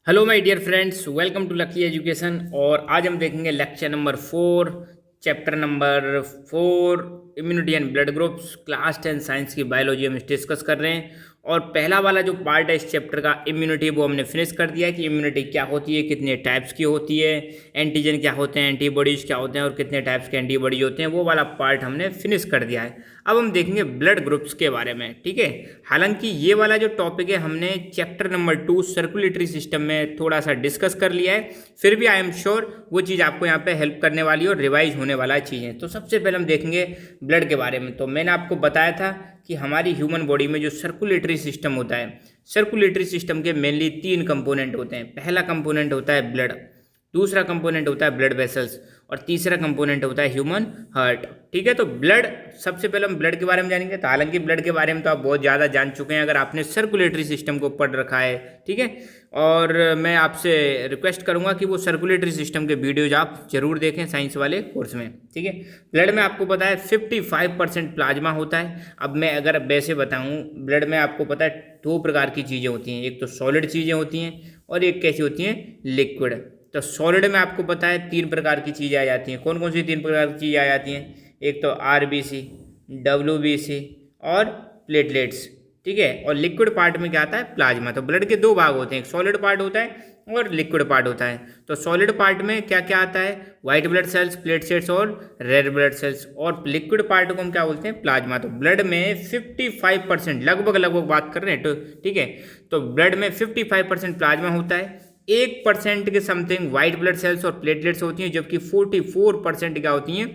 Hello my dear friends, welcome to Lucky Education. और आज हम देखेंगे lecture number 4, chapter number 4, immunity and blood groups, class 10 science की biology हम discuss कर रहे हैं। और पहला वाला जो पार्ट है इस चैप्टर का इम्यूनिटी, वो हमने फिनिश कर दिया है कि इम्यूनिटी क्या होती है, कितने टाइप्स की होती है, एंटीजन क्या होते हैं, एंटीबॉडीज़ क्या होते हैं और कितने टाइप्स के एंटीबॉडीज होते हैं, वो वाला पार्ट हमने फिनिश कर दिया है। अब हम देखेंगे ब्लड ग्रुप्स के बारे में, ठीक है। हालांकि ये वाला जो टॉपिक है हमने चैप्टर नंबर 2 सर्कुलेटरी सिस्टम में थोड़ा सा डिस्कस कर लिया है, फिर भी आई एम श्योर वो चीज़ आपको यहाँ पे हेल्प करने वाली और रिवाइज होने वाला चीज़ें। तो सबसे पहले हम देखेंगे ब्लड के बारे में। तो मैंने आपको बताया था कि हमारी ह्यूमन बॉडी में जो सर्कुलेटरी सिस्टम होता है, सर्कुलेटरी सिस्टम के मेनली 3 कंपोनेंट होते हैं। पहला कंपोनेंट होता है ब्लड, दूसरा कंपोनेंट होता है ब्लड वेसल्स और तीसरा कंपोनेंट होता है ह्यूमन हार्ट, ठीक है। तो ब्लड, सबसे पहले हम ब्लड के बारे में जानेंगे। तो हालांकि ब्लड के बारे में तो आप बहुत ज़्यादा जान चुके हैं अगर आपने सर्कुलेटरी सिस्टम को पढ़ रखा है, ठीक है। और मैं आपसे रिक्वेस्ट करूंगा कि वो सर्कुलेटरी सिस्टम के वीडियोज आप जरूर देखें साइंस वाले कोर्स में, ठीक है। ब्लड में आपको पता है 55% प्लाज्मा होता है। अब मैं अगर वैसे बताऊं, ब्लड में आपको पता है 2 प्रकार की चीज़ें होती हैं, एक तो सॉलिड चीज़ें होती हैं और एक कैसी होती हैं, लिक्विड। तो सॉलिड में आपको पता है 3 प्रकार की चीज़ें आ जाती हैं। कौन कौन सी 3 प्रकार की चीज़ें आ जाती हैं? एक तो आरबीसी, डब्ल्यूबीसी और प्लेटलेट्स, ठीक है। और लिक्विड पार्ट में क्या आता है? प्लाज्मा। तो ब्लड के 2 भाग होते हैं, एक सॉलिड पार्ट होता है और लिक्विड पार्ट होता है। तो सॉलिड पार्ट में क्या क्या आता है? व्हाइट ब्लड सेल्स, प्लेटलेट्स और रेड ब्लड सेल्स। और लिक्विड पार्ट को हम क्या बोलते हैं? प्लाज्मा। तो ब्लड में 55% लगभग बात कर रहे हैं, तो ठीक है। तो ब्लड में 55% प्लाज्मा होता है, 1% के समथिंग व्हाइट ब्लड सेल्स और प्लेटलेट्स होती हैं, जबकि 44% क्या होती हैं?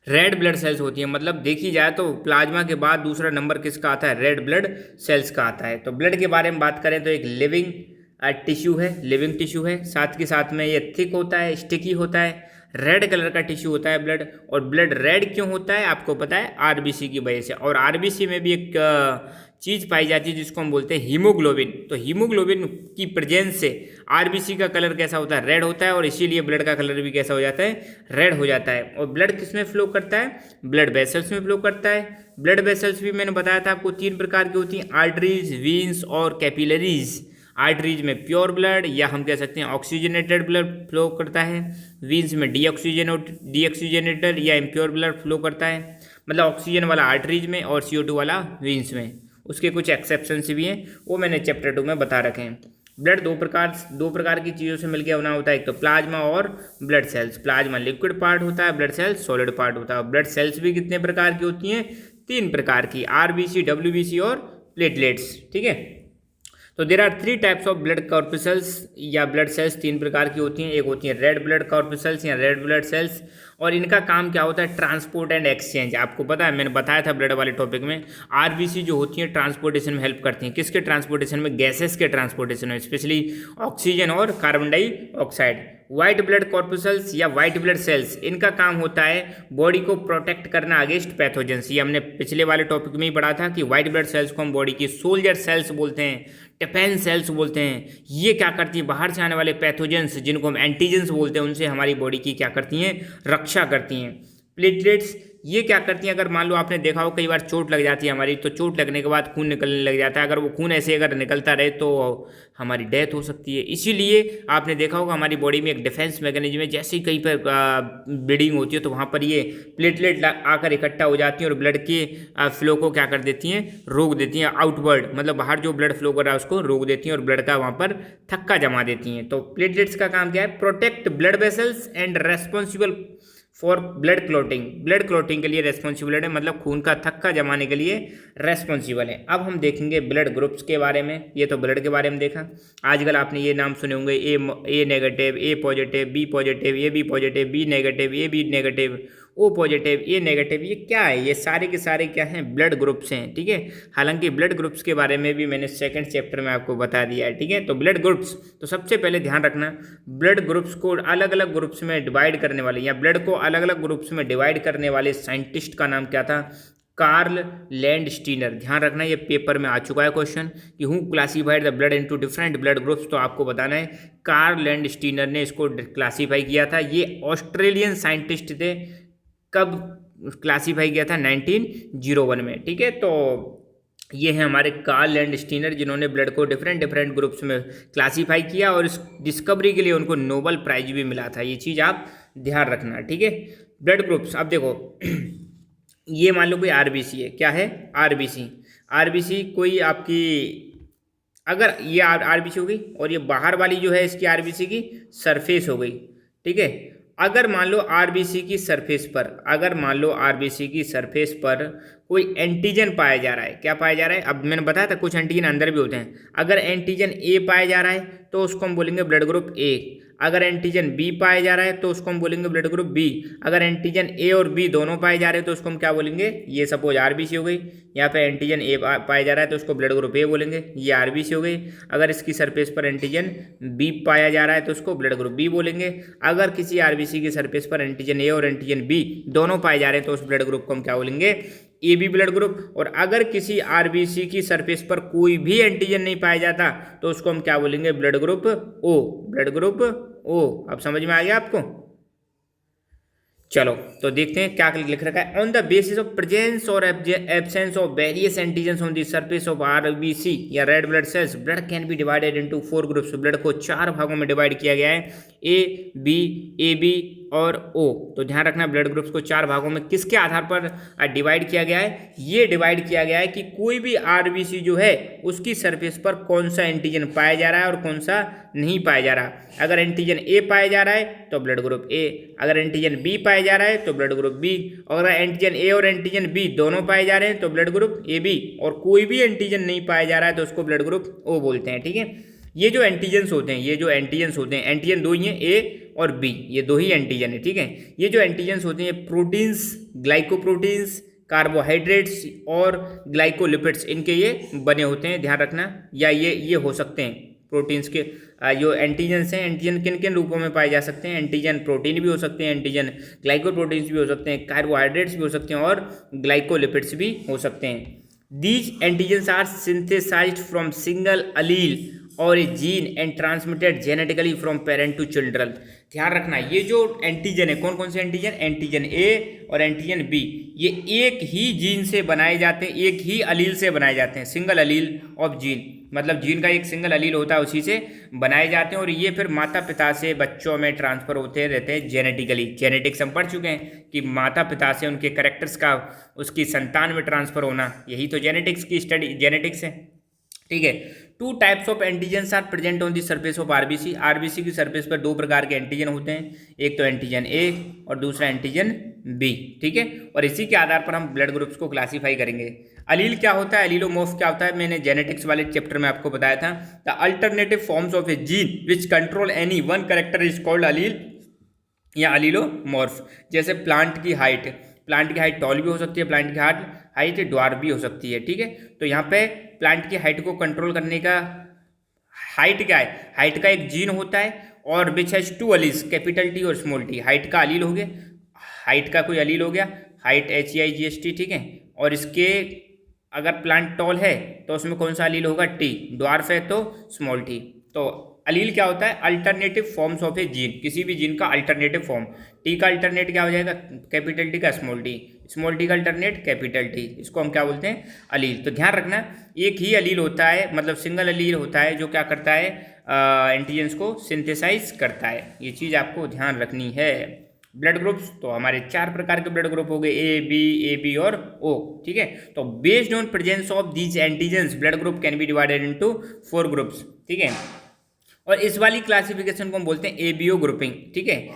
रेड ब्लड सेल्स होती हैं। मतलब देखी जाए तो प्लाज्मा के बाद दूसरा नंबर किसका आता है? रेड ब्लड सेल्स का आता है। तो ब्लड के बारे में बात करें तो एक लिविंग टिश्यू है, लिविंग टिश्यू है। साथ के साथ में ये थिक होता है, स्टिकी होता है, रेड कलर का टिश्यू होता है ब्लड। और ब्लड रेड क्यों होता है? आपको पता है, आरबीसी की वजह से। और आरबीसी में भी एक चीज़ पाई जाती है जिसको हम बोलते हैं हीमोग्लोबिन। तो हीमोग्लोबिन की प्रेजेंस से आरबीसी का कलर कैसा होता है? रेड होता है। और इसीलिए ब्लड का कलर भी कैसा हो जाता है? रेड हो जाता है। और ब्लड किस में फ्लो करता है? ब्लड वेसल्स में फ्लो करता है। ब्लड वेसल्स भी मैंने बताया था आपको 3 प्रकार की होती हैं, आर्टरीज, वीन्स और कैपिलरीज। आर्टरीज में प्योर ब्लड या हम कह सकते हैं ऑक्सीजनेटेड ब्लड फ्लो करता है। वीन्स में डीऑक्सीजनेटेड या इम्प्योर ब्लड फ्लो करता है, मतलब ऑक्सीजन वाला आर्टरीज में और CO2 वाला वीन्स में। उसके कुछ एक्सेप्शंस भी हैं, वो मैंने चैप्टर 2 में बता रखे हैं। ब्लड दो प्रकार की चीज़ों से मिलकर बना होता है, एक तो प्लाज्मा और blood cells. Plasma liquid part होता है, ब्लड सेल्स सॉलिड पार्ट होता है। ब्लड सेल्स भी कितने प्रकार की होती हैं? 3 प्रकार की, आरबीसी, डब्ल्यूबीसी और प्लेटलेट्स, ठीक है। तो there are 3 types of blood corpuscles या ब्लड सेल्स। 3 प्रकार की होती हैं। एक होती है रेड ब्लड कॉर्पसेल्स या रेड ब्लड सेल्स, और इनका काम क्या होता है? Transport and exchange. आपको पता है, मैंने बताया था ब्लड वाले टॉपिक में, आरबीसी जो होती है ट्रांसपोर्टेशन में हेल्प करती हैं। किसके ट्रांसपोर्टेशन में? गैसेस के ट्रांसपोर्टेशन में, स्पेशली ऑक्सीजन और carbon dioxide. White blood corpuscles या व्हाइट ब्लड सेल्स, इनका काम होता है बॉडी को प्रोटेक्ट करना अगेंस्ट पैथोजेंस। ये हमने पिछले वाले टॉपिक में ही पढ़ा था कि व्हाइट ब्लड सेल्स को हम बॉडी की सोल्जर सेल्स बोलते हैं, डिफेंस सेल्स बोलते हैं। ये क्या करती है? बाहर से आने वाले पैथोजेंस, जिनको हम एंटीजेंस बोलते हैं, उनसे हमारी बॉडी की क्या करती हैं? रक्षा करती हैं। प्लेटलेट्स ये क्या करती हैं? अगर मान लो आपने देखा हो कई बार चोट लग जाती है हमारी, तो चोट लगने के बाद खून निकलने लग जाता है। अगर वो खून ऐसे अगर निकलता रहे तो हमारी डेथ हो सकती है। इसीलिए आपने देखा होगा हमारी बॉडी में एक डिफेंस मैकेनिज्म है, जैसे ही कहीं पर ब्लीडिंग होती है तो वहाँ पर ये प्लेटलेट आकर इकट्ठा हो जाती हैं और ब्लड के फ्लो को क्या कर देती हैं? रोक देती हैं, आउटवर्ड, मतलब बाहर जो ब्लड फ्लो कर रहा है उसको रोक देती हैं और ब्लड का वहाँ पर थक्का जमा देती हैं। तो प्लेटलेट्स का काम क्या है? Protect blood vessels and responsible for blood clotting. Blood clotting के लिए रेस्पॉन्सिबल है, मतलब खून का थक्का जमाने के लिए रेस्पॉन्सिबल है। अब हम देखेंगे ब्लड ग्रुप्स के बारे में। ये तो ब्लड के बारे में देखा। आजकल आपने ये नाम सुने होंगे, A negative, A positive, B positive, A B positive, B negative, A B negative, O positive, A negative. ये क्या है? ये सारे के सारे क्या हैं? ब्लड ग्रुप्स हैं, ठीक है। हालांकि ब्लड ग्रुप्स के बारे में भी मैंने 2nd चैप्टर में आपको बता दिया है, ठीक है। तो ब्लड ग्रुप्स, तो सबसे पहले ध्यान रखना, ब्लड ग्रुप्स को अलग अलग ग्रुप्स में डिवाइड करने वाले या ब्लड को अलग अलग ग्रुप्स में डिवाइड करने वाले साइंटिस्ट का नाम क्या था? Karl Landsteiner. ध्यान रखना, ये पेपर में आ चुका है क्वेश्चन कि who classified the blood into different blood groups. तो आपको बताना है कार्ल लैंडस्टीनर ने इसको क्लासीफाई किया था। ये ऑस्ट्रेलियन साइंटिस्ट थे। कब क्लासीफाई किया था? 1901 में, ठीक है। तो ये हैं हमारे कार्ल एंड स्टीनर, जिन्होंने ब्लड को डिफरेंट डिफरेंट ग्रुप्स में क्लासीफाई किया और इस डिस्कवरी के लिए उनको नोबेल प्राइज भी मिला था। ये चीज़ आप ध्यान रखना, ठीक है। ब्लड ग्रुप्स, अब देखो ये मान लो कोई आरबीसी है, क्या है आरबीसी। आरबीसी कोई आपकी, अगर ये आरबीसी हो गई और ये बाहर वाली जो है इसकी आरबीसी की सरफेस हो गई, ठीक है। अगर मान लो आरबीसी की सरफेस पर, अगर मान लो आरबीसी की सरफेस पर कोई एंटीजन पाया जा रहा है, क्या पाया जा रहा है, अब मैंने बताया था कुछ एंटीजन अंदर भी होते हैं। अगर एंटीजन ए पाया जा रहा है तो उसको हम बोलेंगे ब्लड ग्रुप ए। अगर एंटीजन बी पाया जा रहा है तो उसको हम बोलेंगे ब्लड ग्रुप बी। अगर एंटीजन ए और बी दोनों पाए जा रहे हैं तो उसको हम क्या बोलेंगे, ये सपोज आरबीसी हो गई, यहाँ पे एंटीजन ए पाया जा रहा है तो उसको ब्लड ग्रुप ए बोलेंगे, ये आरबीसी हो गई। अगर इसकी सरफेस पर एंटीजन बी पाया जा रहा है तो उसको ब्लड ग्रुप बी बोलेंगे। अगर किसी आरबीसी की सरफेस पर एंटीजन ए और एंटीजन बी दोनों पाए जा रहे हैं तो उस ब्लड ग्रुप को हम क्या बोलेंगे, ए बी ब्लड ग्रुप। और अगर किसी आरबीसी की सरफेस पर कोई भी एंटीजन नहीं पाया जाता तो उसको हम क्या बोलेंगे, blood group O, blood group O. अब समझ में आ गया आपको। चलो तो देखते हैं क्या लिख रखा है। On the basis of presence और absence of various antigen on the surface of RBC या red blood cells, blood can be divided into 4 groups. Blood को 4 भागों में डिवाइड किया गया है, ए बी और ओ। तो ध्यान रखना ब्लड ग्रुप्स को 4 भागों में किसके आधार पर डिवाइड किया गया है, ये डिवाइड किया गया है कि कोई भी आरबीसी जो है उसकी सरफेस पर कौन सा एंटीजन पाया जा रहा है और कौन सा नहीं पाया जा रहा। अगर एंटीजन ए पाया जा रहा है तो ब्लड ग्रुप ए, अगर एंटीजन बी पाया जा रहा है तो ब्लड ग्रुप बी, और अगर एंटीजन ए और एंटीजन बी दोनों पाए जा रहे हैं तो ब्लड ग्रुप ए बी, और कोई भी एंटीजन नहीं पाया जा रहा है तो उसको ब्लड ग्रुप ओ बोलते हैं, ठीक है। ये जो एंटीजन्स होते हैं, ये जो एंटीजन्स होते हैं, एंटीजन दो ही हैं, ए और बी, ये दो ही एंटीजन है, ठीक है। ये जो एंटीजन्स होते हैं ये प्रोटीन्स, ग्लाइकोप्रोटीन्स, कार्बोहाइड्रेट्स और ग्लाइकोलिपिड्स, इनके ये बने होते हैं, ध्यान रखना। या ये हो सकते हैं प्रोटीन्स के जो एंटीजन्स हैं। एंटीजन किन किन रूपों में पाए जा सकते हैं, एंटीजन प्रोटीन भी हो सकते हैं, एंटीजन ग्लाइकोप्रोटीन्स भी हो सकते हैं, कार्बोहाइड्रेट्स भी हो सकते हैं और ग्लाइकोलिपिड्स भी हो सकते हैं। These antigens are synthesized from single allele और a gene and transmitted genetically from parent to children. ध्यान रखना ये जो एंटीजन है, कौन कौन से एंटीजन, एंटीजन ए और एंटीजन बी, ये एक ही जीन से बनाए जाते हैं, एक ही अलील से बनाए जाते हैं, सिंगल अलील ऑफ जीन, मतलब जीन का एक सिंगल अलील होता है उसी से बनाए जाते हैं। और ये फिर माता पिता से बच्चों में ट्रांसफर होते रहते हैं जेनेटिकली। जेनेटिक्स हम पढ़ चुके हैं कि माता पिता से उनके कैरेक्टर्स का उसकी संतान में ट्रांसफर होना, यही तो जेनेटिक्स की स्टडी, जेनेटिक्स है, ठीक है। 2 types of antigens are present on the surface of RBC. RBC की सरफेस पर 2 प्रकार के एंटीजन होते हैं, एक तो एंटीजन ए और दूसरा एंटीजन बी, ठीक है। और इसी के आधार पर हम ब्लड ग्रुप्स को क्लासीफाई करेंगे। अलील क्या होता है, अलीलोमॉर्फ क्या होता है, मैंने जेनेटिक्स वाले चैप्टर में आपको बताया था। The alternative forms of a gene which control any one character is called allele या अलीलोमॉर्फ। जैसे प्लांट की हाइट, प्लांट की हाइट टॉल भी हो सकती है, प्लांट की हाइट ड्वार्फ भी हो सकती है, ठीक है। तो यहाँ पे प्लांट की हाइट को कंट्रोल करने का, हाइट क्या है, हाइट का एक जीन होता है और which has 2 alleles, capital T और स्मॉल टी। हाइट का अलील हो गया, हाइट का कोई अलील हो गया, हाइट HEIGHT, ठीक है। और इसके अगर प्लांट टॉल है तो उसमें कौन सा अलील होगा, टी, ड्वार्फ है तो स्मॉल टी। तो अलील क्या होता है, alternative forms of a gene, किसी भी जीन का अल्टरनेटिव फॉर्म। टी का अल्टरनेट क्या हो जाएगा, कैपिटल टी का स्मॉल टी, स्मॉल टी का अल्टरनेट कैपिटल टी, इसको हम क्या बोलते हैं, अलील। तो ध्यान रखना एक ही अलील होता है, मतलब सिंगल अलील होता है जो क्या करता है, एंटीजन्स को सिंथेसाइज करता है, ये चीज़ आपको ध्यान रखनी है। ब्लड ग्रुप्स तो हमारे 4 प्रकार के ब्लड ग्रुप हो गए, ए बी और ओ, ठीक है। तो based on presence of these antigens blood group can be divided into 4 groups, ठीक है। और इस वाली क्लासिफिकेशन को हम बोलते हैं ABO ग्रुपिंग, ठीक है।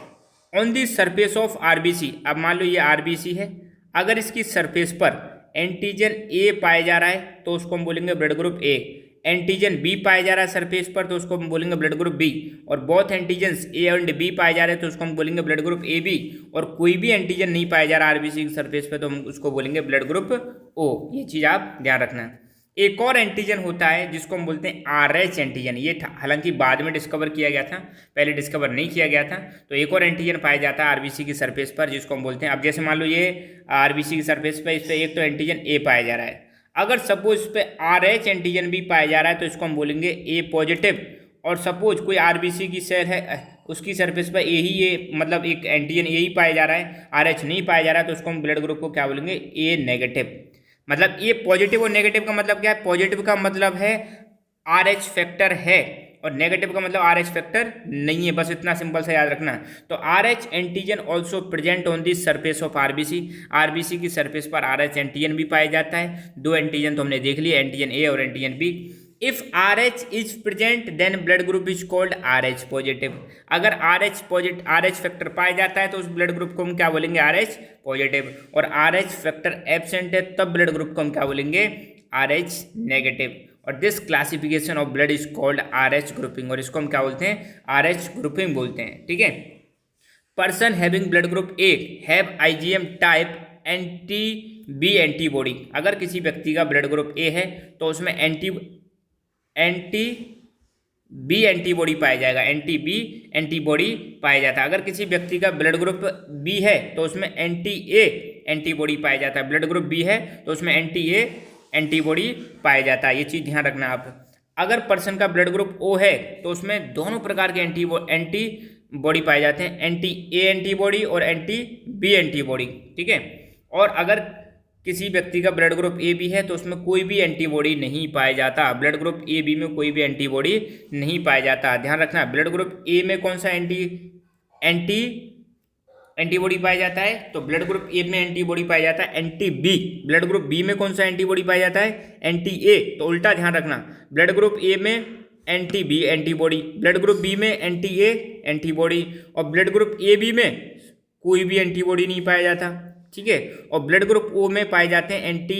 On the surface of RBC, अब मान लो ये आरबीसी है, अगर इसकी सरफेस पर एंटीजन ए पाया जा रहा है तो उसको हम बोलेंगे blood group A, antigen B पाया जा रहा है सरफेस पर तो उसको हम बोलेंगे ब्लड ग्रुप बी, और both antigens A and B पाए जा रहे हैं तो उसको हम बोलेंगे ब्लड ग्रुप ए बी, और कोई भी एंटीजन नहीं पाया जा रहा आरबीसी की सरफेस पर तो हम उसको बोलेंगे ब्लड ग्रुप ओ। ये चीज़ आप ध्यान रखना। एक और एंटीजन होता है जिसको हम बोलते हैं RH एंटीजन, ये हालांकि बाद में डिस्कवर किया गया था, पहले डिस्कवर नहीं किया गया था। तो एक और एंटीजन पाया जाता है आरबीसी की सरफेस पर जिसको हम बोलते हैं, अब जैसे मान लो ये आरबीसी की सरफेस पर, इस पर एक तो एंटीजन ए पाया जा रहा है, अगर सपोज इस पर RH एंटीजन भी पाया जा रहा है तो इसको हम बोलेंगे ए पॉजिटिव। और सपोज कोई आरबीसी की सेल है उसकी सरफेस पर ए मतलब एक एंटीजन ए ही पाया जा रहा है, RH नहीं पाया जा रहा है तो उसको हम ब्लड ग्रुप को क्या बोलेंगे, ए नेगेटिव। मतलब ये पॉजिटिव और नेगेटिव का मतलब क्या है? पॉजिटिव का मतलब है RH फैक्टर है और नेगेटिव का मतलब RH फैक्टर नहीं है, बस इतना सिंपल सा याद रखना। तो RH antigen also present on the surface of RBC। RBC की सरफेस पर RH एंटीजन भी पाया जाता है। दो एंटीजन तो हमने देख लिए, एंटीजन ए और antigen B. If RH is present then blood group is called RH positive. अगर RH फैक्टर पाया जाता है तो उस ब्लड ग्रुप को हम क्या बोलेंगे? RH positive. और RH फैक्टर एब्सेंट है तब ब्लड ग्रुप को हम क्या बोलेंगे? RH negative. और this classification of blood is called RH grouping, और इसको हम क्या बोलते हैं? RH ग्रुपिंग बोलते हैं। ठीक है। Person having blood group A have IgM type anti B antibody. अगर किसी व्यक्ति का ब्लड ग्रुप ए है तो उसमें एंटी बी एंटीबॉडी पाया जाएगा, एंटी बी एंटीबॉडी पाया जाता है। अगर किसी व्यक्ति का ब्लड ग्रुप बी है तो उसमें एंटी ए एंटीबॉडी पाया जाता है। ब्लड ग्रुप बी है तो उसमें एंटी ए एंटीबॉडी पाया जाता है, ये चीज़ ध्यान रखना आप। अगर पर्सन का ब्लड ग्रुप ओ है तो उसमें दोनों प्रकार के एंटीबॉडी पाए जाते हैं, एंटी ए एंटीबॉडी और एंटी बी एंटीबॉडी। ठीक है। और अगर किसी व्यक्ति का ब्लड ग्रुप ए बी है तो उसमें कोई भी एंटीबॉडी नहीं पाया जाता। ब्लड ग्रुप ए बी में कोई भी एंटीबॉडी नहीं पाया जाता, ध्यान रखना। ब्लड ग्रुप ए में कौन सा एंटीबॉडी पाया जाता है? तो ब्लड ग्रुप ए में एंटीबॉडी पाया जाता है anti B. Blood group B में कौन सा एंटीबॉडी पाया जाता है? Anti A. तो उल्टा ध्यान रखना, ब्लड ग्रुप ए में anti B antibody, blood group B में एंटी ए एंटीबॉडी, और ब्लड ग्रुप ए बी में कोई भी एंटीबॉडी नहीं पाया जाता। ठीक है। और ब्लड ग्रुप ओ में पाए जाते हैं एंटी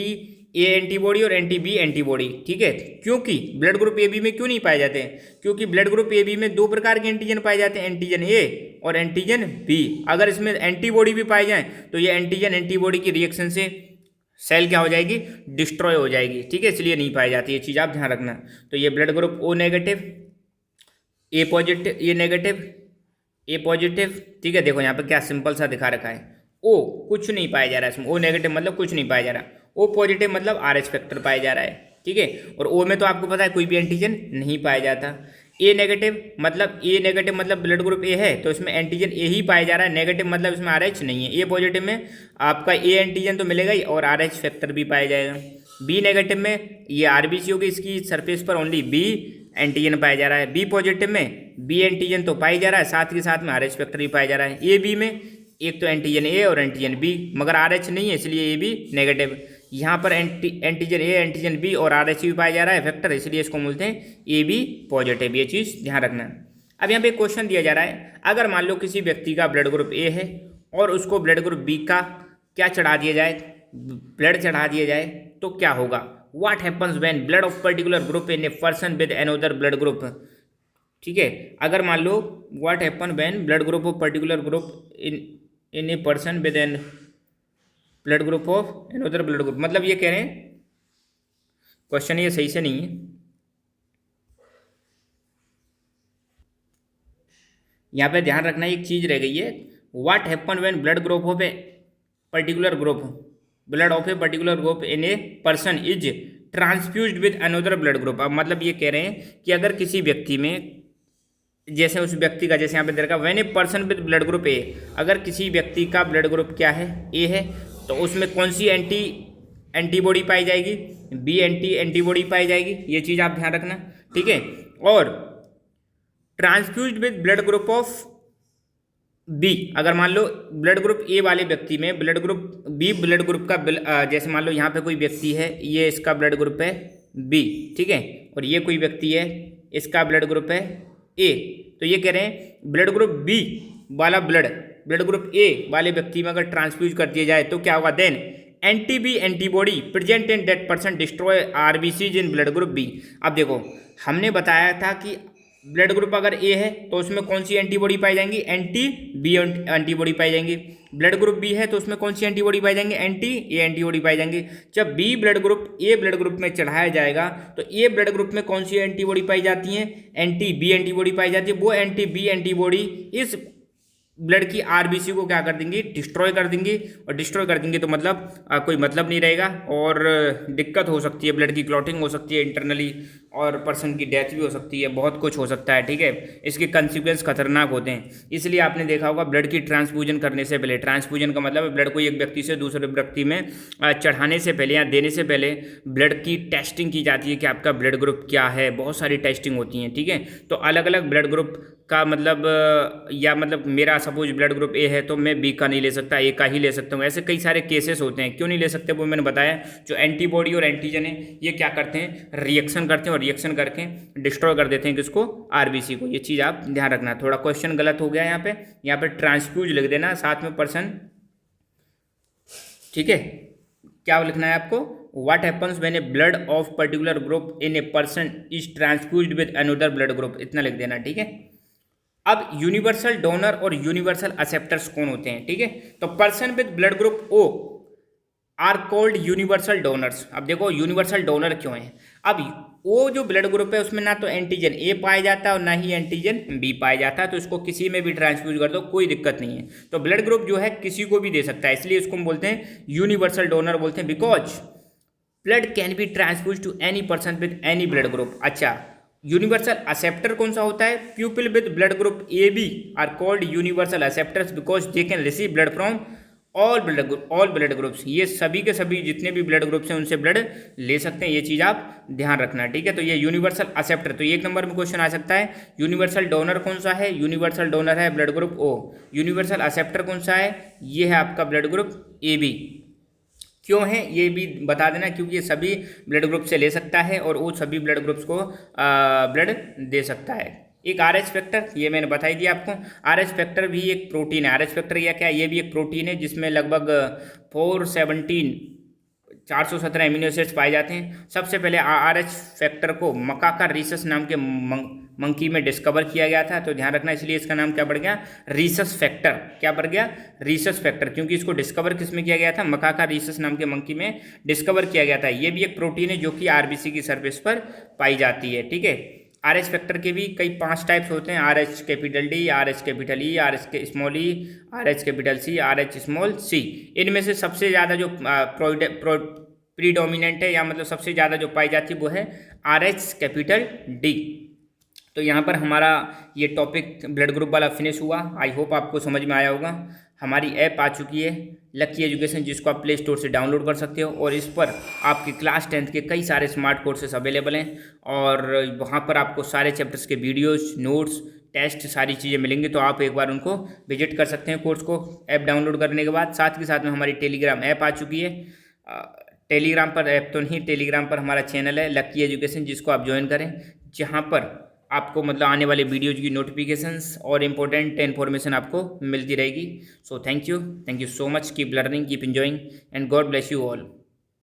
ए एंटीबॉडी और एंटी बी एंटीबॉडी। ठीक है। क्योंकि ब्लड ग्रुप ए बी में क्यों नहीं पाए जाते हैं? क्योंकि ब्लड ग्रुप ए बी में दो प्रकार के एंटीजन पाए जाते हैं, एंटीजन ए और एंटीजन बी। अगर इसमें एंटीबॉडी भी पाए जाएं तो ये एंटीजन एंटीबॉडी की रिएक्शन से सेल क्या हो जाएगी? डिस्ट्रॉय हो जाएगी। ठीक है, इसलिए नहीं पाई जाती, ये चीज़ आप ध्यान रखना। तो ये blood group O negative, A positive, ये नेगेटिव, ए पॉजिटिव। ठीक है। देखो यहाँ पे क्या सिंपल सा दिखा रखा है, ओ कुछ नहीं पाया जा रहा है इसमें, ओ नेगेटिव मतलब कुछ नहीं पाया जा रहा, ओ पॉजिटिव मतलब RH फैक्टर पाया जा रहा है। ठीक है। और ओ में तो आपको पता है कोई भी एंटीजन नहीं पाया जाता। ए नेगेटिव मतलब ब्लड ग्रुप ए है तो इसमें एंटीजन ए ही पाया जा रहा है, नेगेटिव मतलब इसमें RH नहीं है। ए पॉजिटिव में आपका ए एंटीजन तो मिलेगा ही और RH फैक्टर भी पाया जाएगा। बी नेगेटिव में ये RBC होगी, इसकी सरफेस पर ओनली बी एंटीजन पाया जा रहा है। बी पॉजिटिव में बी एंटीजन तो पाई जा रहा है, साथ के साथ में RH फैक्टर भी पाया जा रहा है। ए बी में एक तो एंटीजन ए और एंटीजन बी, मगर RH नहीं है इसलिए ए बी नेगेटिव। यहाँ पर एंटीजन ए एंटीजन बी और RH भी पाया जा रहा है फैक्टर, इसलिए इसको बोलते हैं ए बी पॉजिटिव। ये चीज़ ध्यान रखना। अब यहाँ पे एक क्वेश्चन दिया जा रहा है, अगर मान लो किसी व्यक्ति का ब्लड ग्रुप ए है और उसको ब्लड ग्रुप बी का क्या चढ़ा दिया जाए? ब्लड चढ़ा दिया जाए तो क्या होगा? What happens when blood of particular group in a person with another blood group. ठीक है। अगर मान लो what happen when blood group of particular group in a person with an blood group of another blood group, मतलब ये कह रहे हैं, क्वेश्चन ये सही से नहीं है। यहाँ पे ध्यान रखना एक चीज रह गई है, what happen when blood group of a particular group in a person is transfused with another blood group. अब मतलब ये कह रहे हैं कि अगर किसी व्यक्ति में, जैसे उस व्यक्ति का, जैसे यहाँ पे दे रखा when A person with blood group ए, अगर किसी व्यक्ति का ब्लड ग्रुप क्या है? ए है, तो उसमें कौन सी एंटीबॉडी पाई जाएगी? बी एंटीबॉडी पाई जाएगी, ये चीज़ आप ध्यान रखना। ठीक है। और transfused with blood group of B, अगर मान लो ब्लड ग्रुप ए वाले व्यक्ति में ब्लड ग्रुप का, जैसे मान लो यहाँ पे कोई व्यक्ति है, ये इसका ब्लड ग्रुप है बी, ठीक है, और ये कोई व्यक्ति है, इसका ब्लड ग्रुप है ए, तो ये कह रहे हैं ब्लड ग्रुप बी वाला ब्लड ग्रुप ए वाले व्यक्ति में अगर ट्रांसफ्यूज कर दिया जाए तो क्या होगा? Then anti B antibody present in that person destroy RBCs in blood group B. अब देखो हमने बताया था कि ब्लड ग्रुप अगर ए है तो उसमें कौन सी एंटीबॉडी पाई जाएंगी? एंटी बी एंटीबॉडी पाई जाएंगी। ब्लड ग्रुप बी है तो उसमें कौन सी एंटीबॉडी पाई जाएंगी? एंटी ए एंटीबॉडी पाई जाएंगी। जब B blood group A blood group में चढ़ाया जाएगा तो ए ब्लड ग्रुप में कौन सी एंटीबॉडी पाई जाती है? एंटी बी एंटीबॉडी पाई जाती है। वो एंटी बी एंटीबॉडी इस ब्लड की आरबीसी को क्या कर देंगी, डिस्ट्रॉय कर देंगी। और डिस्ट्रॉय कर देंगे तो मतलब कोई मतलब नहीं रहेगा और दिक्कत हो सकती है, ब्लड की क्लॉटिंग हो सकती है इंटरनली और पर्सन की डेथ भी हो सकती है, बहुत कुछ हो सकता है। ठीक है, इसके कंसिक्वेंस खतरनाक होते हैं। इसलिए आपने देखा होगा ब्लड की ट्रांसफ्यूजन करने से पहले, ट्रांसफ्यूजन का मतलब है ब्लड को एक व्यक्ति से दूसरे व्यक्ति में चढ़ाने से पहले या देने से पहले ब्लड की टेस्टिंग की जाती है कि आपका ब्लड ग्रुप क्या है। बहुत सारी टेस्टिंग होती हैं। ठीक है, तो अलग अलग ब्लड ग्रुप का मतलब या मतलब मेरा सपोज ब्लड ग्रुप ए है तो मैं बी का नहीं ले सकता, ए का ही ले सकता हूँ। ऐसे कई सारे केसेस होते हैं। क्यों नहीं ले सकते वो मैंने बताया। जो एंटीबॉडी और एंटीजन है ये क्या करते हैं, रिएक्शन करते हैं और रिएक्शन करके डिस्ट्रॉय कर देते हैं किसको, आरबीसी को। ये चीज़ आप ध्यान रखना। थोड़ा क्वेश्चन गलत हो गया यहाँ पे ट्रांसफ्यूज लिख देना साथ में पर्सन। ठीक है, क्या लिखना है आपको, what happens when a blood of particular group in a person is transfused with another blood group, इतना लिख देना। ठीक है, अब यूनिवर्सल डोनर और यूनिवर्सल एक्सेप्टर्स कौन होते हैं। ठीक है, तो person with blood group O are called universal donors. अब देखो यूनिवर्सल डोनर क्यों है। अब वो जो ब्लड ग्रुप है उसमें ना तो एंटीजन ए पाया जाता है और ना ही एंटीजन बी पाया जाता है, तो इसको किसी में भी ट्रांसफ्यूज कर दो कोई दिक्कत नहीं है। तो ब्लड ग्रुप जो है किसी को भी दे सकता है, इसलिए इसको हम बोलते हैं यूनिवर्सल डोनर बोलते हैं। Because blood can be transfuse to any person with any blood group. अच्छा, यूनिवर्सल एक्सेप्टर कौन सा होता है, people with blood group A B are called universal acceptors because they can receive blood from all blood groups. ये सभी के सभी जितने भी ब्लड ग्रुप्स हैं उनसे ब्लड ले सकते हैं। ये चीज़ आप ध्यान रखना। ठीक है, तो ये यूनिवर्सल एक्सेप्टर, तो एक नंबर में क्वेश्चन आ सकता है। यूनिवर्सल डोनर कौन सा है, यूनिवर्सल डोनर है blood group O. Universal acceptor कौन सा है, ये है आपका ब्लड ग्रुप ए बी। क्यों है ये भी बता देना, क्योंकि ये सभी ब्लड ग्रुप से ले सकता है और वो सभी ब्लड ग्रुप्स को ब्लड दे सकता है। एक आर एच फैक्टर, ये मैंने बताई दिया आपको। आर एच फैक्टर भी एक प्रोटीन है। आर एच फैक्टर या क्या, ये भी एक प्रोटीन है जिसमें लगभग 417 एमिनो एसिड्स पाए जाते हैं। सबसे पहले आर एच फैक्टर को मकाका रीसस नाम के मंकी में डिस्कवर किया गया था, तो ध्यान रखना। इसलिए इसका नाम क्या पड़ गया, रीसस फैक्टर। क्या पड़ गया, रीसस फैक्टर, क्योंकि इसको डिस्कवर किस में किया गया था, मकाका रीसस नाम के मंकी में डिस्कवर किया गया था। ये भी एक प्रोटीन है जो कि आरबीसी की सरफेस पर पाई जाती है। ठीक है, आर एच फैक्टर के भी कई 5 टाइप्स होते हैं। R H capital D, R H capital E, R H small E, R H capital C, R H small C. इनमें से सबसे ज़्यादा जो प्रीडोमिनेंट है या मतलब सबसे ज़्यादा जो पाई जाती है वो है आर एच कैपिटल डी। तो यहाँ पर हमारा ये टॉपिक ब्लड ग्रुप वाला फिनिश हुआ। आई होप आपको समझ में आया होगा। हमारी ऐप आ चुकी है लकी एजुकेशन, जिसको आप प्ले स्टोर से डाउनलोड कर सकते हो और इस पर आपके क्लास 10th के कई सारे स्मार्ट कोर्सेस अवेलेबल हैं और वहाँ पर आपको सारे चैप्टर्स के वीडियोस, नोट्स, टेस्ट, सारी चीज़ें मिलेंगी। तो आप एक बार उनको विजिट कर सकते हैं कोर्स को ऐप डाउनलोड करने के बाद। साथ के साथ में हमारी टेलीग्राम ऐप आ चुकी है। टेलीग्राम पर ऐप तो नहीं, टेलीग्राम पर हमारा चैनल है लकी एजुकेशन, जिसको आप ज्वाइन करें, जहाँ पर आपको मतलब आने वाले वीडियोज की नोटिफिकेशंस और इम्पोर्टेंट इन्फॉर्मेशन आपको मिलती रहेगी। So thank you so much, keep learning, keep enjoying and God bless you all.